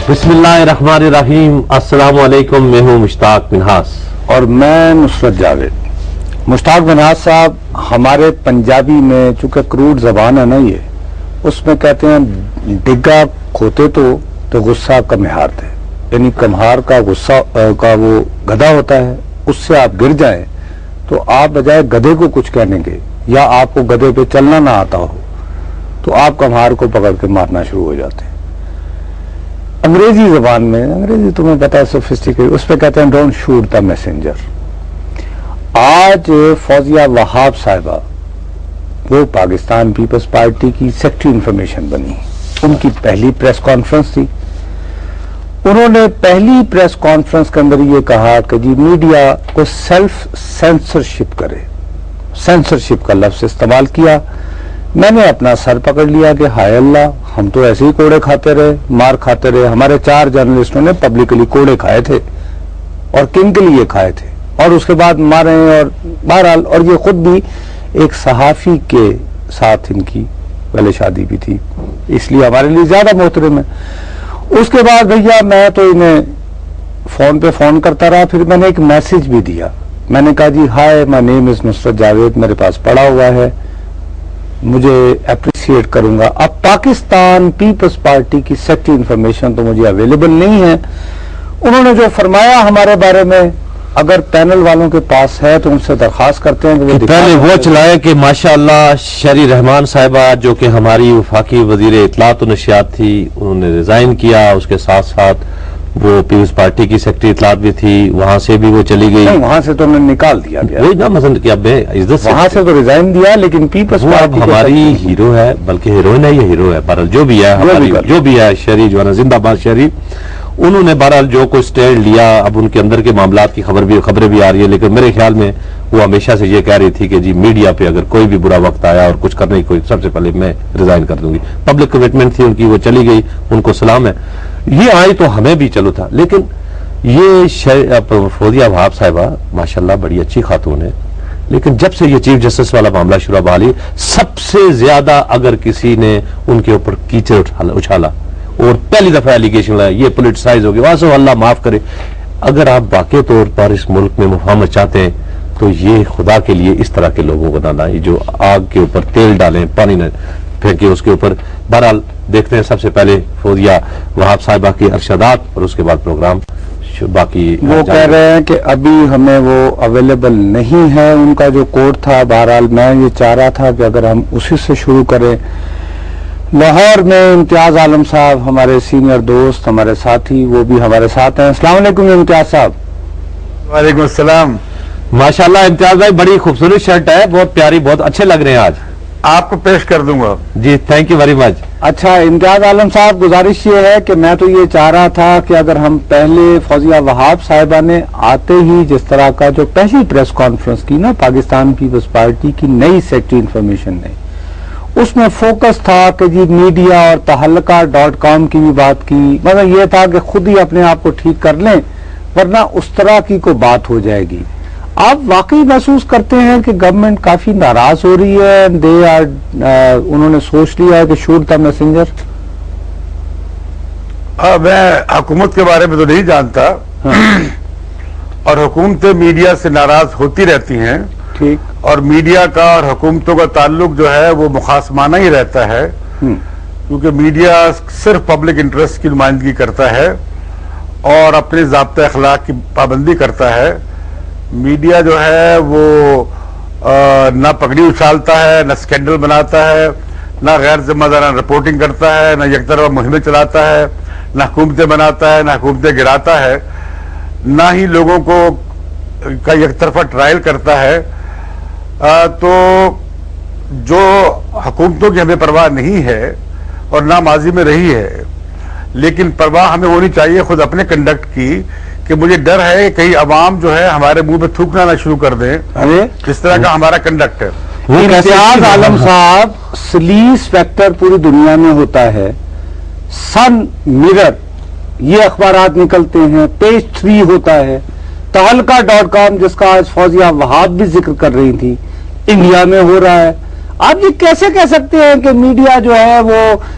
बिस्मिल्लाहिर्रहमानिर्रहीम। अस्सलाम वालेकुम। मैं हूँ मुश्ताक मिन्हास और मैं नुसरत जावेद। मुश्ताक मिन्हास साहब, हमारे पंजाबी में चूंकि क्रूड जबान है ना, ये उसमें कहते हैं डिग्गा खोते तो गुस्सा कम्हार थे, यानी कम्हार का गुस्सा का वो गधा होता है, उससे आप गिर जाएं तो आप बजाय गधे को कुछ कहने के या आपको गधे पे चलना ना आता हो तो आप कम्हार को पकड़ के मारना शुरू हो जाते हैं। अंग्रेजी जबान में, अंग्रेजी तुम्हें पता है सोफिस्टिकेटेड, उस पर कहते हैं डोंट शूट द मैसेंजर। आज फौजिया वहाब साहिबा वो पाकिस्तान पीपल्स पार्टी की सेक्रेटरी इंफॉर्मेशन बनी, उनकी पहली प्रेस कॉन्फ्रेंस थी। उन्होंने पहली प्रेस कॉन्फ्रेंस के अंदर ये कहा कि जी मीडिया को सेल्फ सेंसरशिप करे, सेंसरशिप का लफ्ज इस्तेमाल किया। मैंने अपना सर पकड़ लिया कि हाय अल्लाह, हम तो ऐसे ही कोड़े खाते रहे, मार खाते रहे। हमारे 4 जर्नलिस्टों ने पब्लिकली कोड़े खाए थे और किन के लिए खाए थे और उसके बाद मारे, और बहरहाल, और ये खुद भी एक सहाफी के साथ इनकी पहले शादी भी थी, इसलिए हमारे लिए ज्यादा मोहतरम है। उसके बाद भैया मैं तो इन्हें फोन पे फोन करता रहा, फिर मैंने एक मैसेज भी दिया। मैंने कहा जी hi, my name is Nusrat Javed, मेरे पास पड़ा हुआ है, मुझे अप्रिशिएट करूंगा। अब पाकिस्तान पीपल्स पार्टी की सेक्रेटरी इंफॉर्मेशन तो मुझे अवेलेबल नहीं है। उन्होंने जो फरमाया हमारे बारे में, अगर पैनल वालों के पास है तो उनसे दरखास्त करते हैं कि वो पहले वो चलाए कि माशाअल्लाह शरी रहमान साहिबा जो कि हमारी वफाकी वजीर इत्तलात और नशियात थी, उन्होंने रिजाइन किया। उसके साथ साथ वो पीपल्स पार्टी की सेक्रेटरी इत्तलात भी थी, वहां से भी वो चली गई। वहां से तो उन्होंने निकाल दिया गया, वही ना मसलन कि अब इज्जत से वहां से तो रिजाइन दिया, लेकिन पीपल्स पार्टी हमारी हीरो है, बल्कि हीरोइन है, ये हीरो है। बहरहाल जो भी है हमारी, जो भी है शरी जो है ना, जिंदाबाद शरी। उन्होंने बहरहाल जो कोई स्टैंड लिया, अब उनके अंदर के मामलात की खबरें भी आ रही है, लेकिन मेरे ख्याल में वो हमेशा से ये कह रही थी कि जी मीडिया पे अगर कोई भी बुरा वक्त आया और कुछ करने की कोई, सबसे पहले मैं रिजाइन कर दूंगी। पब्लिक कमिटमेंट थी उनकी, वो चली गई, उनको सलाम है। ये आई तो हमें भी चलो था, लेकिन ये फौजिया वहाब साहिबा माशाल्लाह बड़ी अच्छी खातून है, लेकिन जब से ये चीफ जस्टिस वाला मामला शुरू हुआ, सबसे ज्यादा अगर किसी ने उनके ऊपर कीचड़ उछाला और पहली दफा एलिगेशन लगाया, ये पोलिटिसाइज हो गया, वासो अल्लाह माफ करे। अगर आप वाकई तौर पर इस मुल्क में मुफाहमत चाहते हैं तो ये खुदा के लिए इस तरह के लोगों को ना लाएं जो आग के ऊपर तेल डालें, पानी न फेंके उसके ऊपर। बहरहाल देखते हैं सबसे पहले फौजिया वहाब साहिबा की अरशदात और उसके बाद प्रोग्राम बाकी। वो कह रहे हैं कि अभी हमें वो अवेलेबल नहीं है, उनका जो कोड था। बहरहाल मैं ये चाह रहा था कि अगर हम उसी से शुरू करें। लाहौर में इम्तियाज आलम साहब, हमारे सीनियर दोस्त, हमारे साथी, वो भी हमारे साथ हैं। अस्सलाम वालेकुम इम्तियाज साहब। वालेकुम अस्सलाम। माशाल्लाह इम्तियाज भाई, बड़ी खूबसूरत शर्ट है, बहुत प्यारी, बहुत अच्छे लग रहे हैं आज। आपको पेश कर दूंगा जी, थैंक यू वेरी मच। अच्छा इम्तियाज आलम साहब, गुजारिश ये है कि मैं तो ये चाह रहा था कि अगर हम पहले फौजिया वहाब साहिबा ने आते ही जिस तरह का जो पहली प्रेस कॉन्फ्रेंस की ना पाकिस्तान पीपल्स पार्टी की नई सेक्रेटरी इंफॉर्मेशन ने, उसमें फोकस था कि जी मीडिया और तहल्लका.com की भी बात की, मतलब ये था कि खुद ही अपने आप को ठीक कर लें वरना उस तरह की कोई बात हो जाएगी। आप वाकई महसूस करते हैं कि गवर्नमेंट काफी नाराज हो रही है, उन्होंने सोच लिया है कि शूट द मैसेंजर? मैं हुकूमत के बारे में तो नहीं जानता। हाँ। और हुकूमतें मीडिया से नाराज होती रहती हैं, ठीक, और मीडिया का और हुकूमतों का ताल्लुक जो है वो मुखासमाना ही रहता है, क्योंकि मीडिया सिर्फ पब्लिक इंटरेस्ट की नुमाइंदगी करता है और अपने ज़ाब्ते अखलाक की पाबंदी करता है। मीडिया जो है वो ना पगड़ी उछालता है, ना स्कैंडल बनाता है, ना गैर जिम्मेदाराना रिपोर्टिंग करता है, ना एकतरफा मुहिमें चलाता है, ना हुकूमतें बनाता है, ना हुकूमतें गिराता है, ना ही लोगों को का एकतरफा ट्रायल करता है। तो जो हुकूमतों की हमें परवाह नहीं है और ना माजी में रही है, लेकिन परवाह हमें होनी चाहिए खुद अपने कंडक्ट की, कि मुझे डर है कि कहीं अवाम जो है हमारे मुंह पे थूकना ना शुरू कर दें, जिस तरह का हमारा कंडक्ट है। इम्तियाज आलम साहब, स्लीज फैक्टर पूरी दुनिया में होता है, सन मिरर ये अखबारात निकलते हैं, पेज 3 होता है, तहल्का.com जिसका आज फौजिया वहाब भी जिक्र कर रही थी, इंडिया में हो रहा है। آپ یہ کیسے کہہ سکتے ہیں کہ میڈیا جو ہے وہ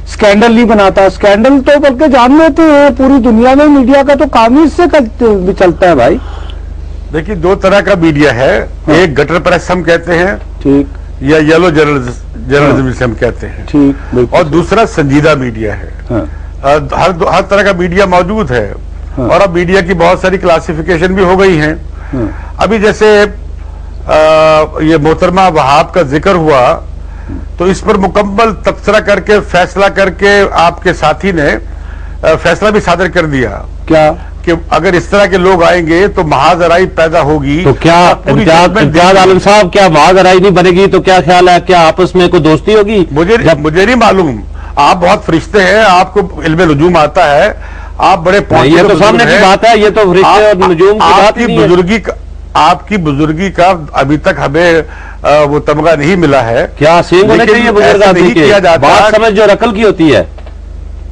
سکینڈل نہیں بناتا؟ سکینڈل تو بلکہ جان لیتے ہیں، پوری دنیا میں میڈیا کا تو کام ہی اس سے چلتا ہے بھائی۔ دیکھیے دو طرح کا میڈیا ہے، ایک گٹر پریس ہم کہتے ہیں، ٹھیک، یا یلو جرنلزم سے ہم کہتے ہیں، ٹھیک، اور دوسرا سنجیدہ میڈیا ہے۔ ہر طرح کا میڈیا موجود ہے، اور اب میڈیا کی بہت ساری کلاسیفیکیشن بھی ہو گئی ہیں۔ ابھی جیسے یہ محترمہ وہاب کا ذکر ہوا تو اس پر مکمل تبصرہ کر کے فیصلہ کر کے آپ کے ساتھی نے فیصلہ بھی صادر کر دیا کیا کہ اگر اس طرح کے لوگ آئیں گے تو محاذرائی پیدا ہوگی۔ تو کیا امتیاز عالم صاحب، کیا محاذرائی نہیں بنے گی تو کیا خیال ہے، کیا آپس میں کوئی دوستی ہوگی؟ مجھے نہیں معلوم، آپ بہت فرشتے ہیں، آپ کو علم نجوم آتا ہے، آپ بڑے یہ تو سامنے کی بات ہے، یہ تو فرشتے اور نجوم کی بات نہیں ہے۔ آپ کی بزرگی کا ابھی تک ہمیں وہ تمغہ نہیں ملا ہے۔ کیا سینگ ہونے چاہیے بزرگ آدمی کے؟ بات سمجھ جو عقل کی ہوتی ہے،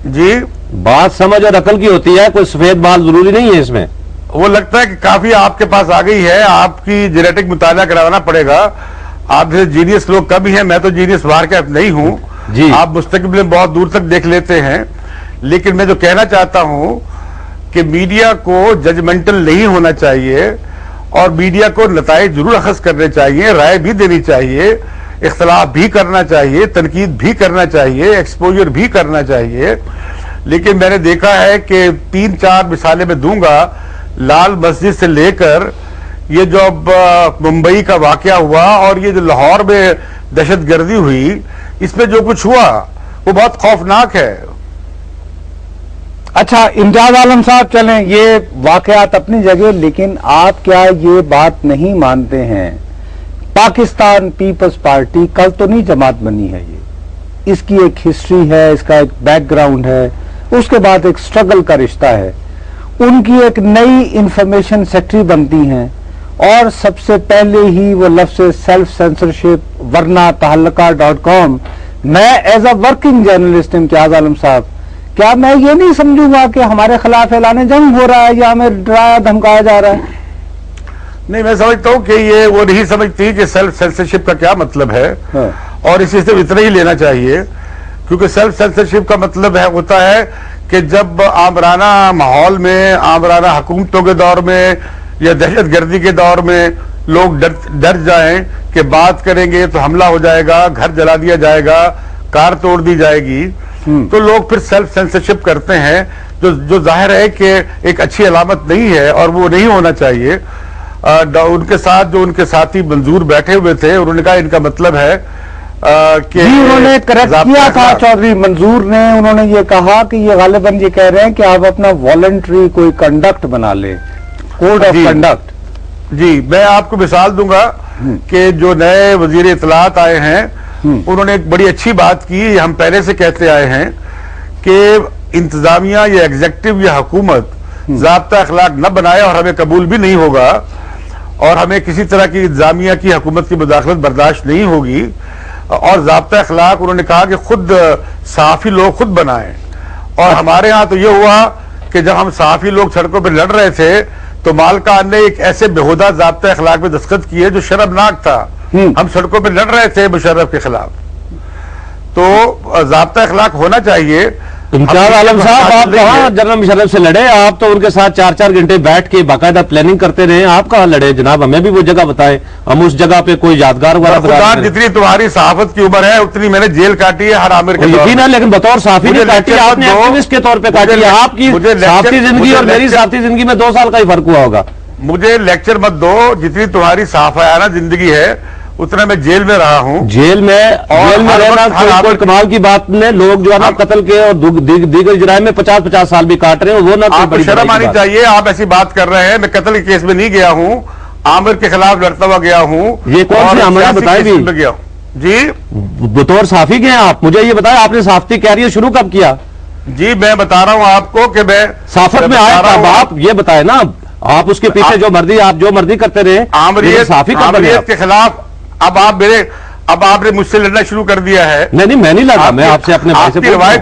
جی بات سمجھ اور عقل کی ہوتی ہے، کوئی سفید بال ضروری نہیں ہے اس میں۔ وہ لگتا ہے کہ کافی آپ کے پاس آ گئی ہے، آپ کی جینیٹک مطالعہ کرانا پڑے گا۔ آپ جیسے جینیس لوگ کم ہی ہیں، میں تو جینیس باہر کا نہیں ہوں جی، آپ مستقبل میں بہت دور تک دیکھ لیتے ہیں۔ لیکن میں جو کہنا چاہتا ہوں کہ میڈیا کو ججمنٹل نہیں ہونا چاہیے، اور میڈیا کو نتائج ضرور اخذ کرنے چاہیے، رائے بھی دینی چاہیے، اختلاف بھی کرنا چاہیے، تنقید بھی کرنا چاہیے، ایکسپوجر بھی کرنا چاہیے۔ لیکن میں نے دیکھا ہے کہ 3-4 مثالیں میں دوں گا، لال مسجد سے لے کر یہ جو اب ممبئی کا واقعہ ہوا اور یہ جو لاہور میں دہشت گردی ہوئی، اس میں جو کچھ ہوا وہ بہت خوفناک ہے۔ اچھا امتیاز عالم صاحب، چلیں یہ واقعات اپنی جگہ، لیکن آپ کیا یہ بات نہیں مانتے ہیں پاکستان پیپلز پارٹی کل تو نہیں جماعت بنی ہے، یہ اس کی ایک ہسٹری ہے، اس کا ایک بیک گراؤنڈ ہے، اس کے بعد ایک سٹرگل کا رشتہ ہے، ان کی ایک نئی انفارمیشن سیکٹری بنتی ہیں، اور سب سے پہلے ہی وہ لفظ سیلف سینسرشپ ورنہ تحلقہ.com، میں ایز اے ورکنگ جرنلسٹ امتیاز عالم صاحب، کیا میں یہ نہیں سمجھوں گا کہ ہمارے خلاف اعلان جنگ ہو رہا ہے یا ہمیں ڈرایا دھمکایا جا رہا ہے؟ نہیں، میں سمجھتا ہوں کہ یہ وہ نہیں سمجھتی کہ سیلف سینسرشپ کا کیا مطلب ہے، اور اسی سے اتنا ہی لینا چاہیے، کیونکہ سیلف سینسرشپ کا مطلب ہوتا ہے کہ جب آمرانہ ماحول میں، آمرانہ حکومتوں کے دور میں یا دہشت گردی کے دور میں لوگ ڈر جائیں کہ بات کریں گے تو حملہ ہو جائے گا، گھر جلا دیا جائے گا، کار توڑ دی جائے گی، تو لوگ پھر سیلف سینسرشپ کرتے ہیں، جو ظاہر ہے کہ ایک اچھی علامت نہیں ہے اور وہ نہیں ہونا چاہیے۔ ان کے ساتھ جو ان کے ساتھی منظور بیٹھے ہوئے تھے، انہوں نے کہا ان کا مطلب ہے کہ انہوں نے کریکٹ کیا تھا چودھری منظور نے، انہوں نے یہ کہا کہ یہ غالباً یہ کہہ رہے ہیں کہ آپ اپنا والنٹری کوئی کنڈکٹ بنا لیں، کوڈ آف کنڈکٹ۔ جی، میں آپ کو مثال دوں گا کہ جو نئے وزیر اطلاعات آئے ہیں انہوں نے ایک بڑی اچھی بات کی، ہم پہلے سے کہتے آئے ہیں کہ انتظامیہ یا ایگزیکٹو یا حکومت ضابطہ اخلاق نہ بنائے اور ہمیں قبول بھی نہیں ہوگا، اور ہمیں کسی طرح کی انتظامیہ کی حکومت کی مداخلت برداشت نہیں ہوگی، اور ضابطہ اخلاق انہوں نے کہا کہ خود صحافی لوگ خود بنائیں۔ اور ہمارے ہاں تو یہ ہوا کہ جب ہم صحافی لوگ سڑکوں پہ لڑ رہے تھے تو مالکان نے ایک ایسے بےہودہ ضابطہ اخلاق میں دستخط کیے جو شرمناک تھا، ہم سڑکوں پہ لڑ رہے تھے مشرف کے خلاف۔ تو ضابطہ اخلاق ہونا چاہیے۔ امتیاز عالم صاحب، آپ کہاں جنرل مشرف سے لڑے؟ آپ تو ان کے ساتھ 4-4 گھنٹے بیٹھ کے باقاعدہ پلاننگ کرتے رہے، آپ کہاں لڑے جناب؟ ہمیں بھی وہ جگہ بتائیں، ہم اس جگہ پہ کوئی یادگار وغیرہ۔ جتنی تمہاری صحافت کی عمر ہے اتنی میں نے جیل کاٹی ہے ہر عامر کے، یقین ہے، لیکن بطور صحافی نہیں کاٹی، آپ نے ایکٹیوسٹ کے طور پہ کاٹی ہے۔ آپ کی صحافتی زندگی اور میری صحافتی زندگی میں 2 سال کا ہی فرق ہوا ہوگا۔ مجھے لیکچر مت دو، جتنی تمہاری صحافیانہ زندگی ہے اتنا میں جیل میں رہا ہوں۔ جیل میں رہنا کوئی کمال کی بات نہیں، لوگ جو ہے نا قتل کے اور دیگر جرائم میں 50-50 سال بھی کاٹ رہے ہیں، وہ نہ آپ کو شرم آنی چاہیے، آپ ایسی بات کر رہے ہیں۔ میں قتل کے کیس میں نہیں گیا ہوں، عامر کے خلاف لڑتا ہوا گیا ہوں۔ یہ کون سی عامر بتائے بھی جی؟ بطور صحافی گئے آپ؟ مجھے یہ بتائیں، آپ نے صحافتی کیریئر شروع کب کیا؟ جی میں بتا رہا ہوں آپ کو کہ میں صحافت میں آیا تھا، آپ یہ بتائیں نا، آپ اس کے پیچھے جو مرضی آپ جو مرضی کرتے رہے، عامریت کے خلاف اب آپ نے مجھ سے لڑنا شروع کر دیا ہے۔ نہیں، میں نہیں لڑا، میں آپ سے اپنے بھائی سے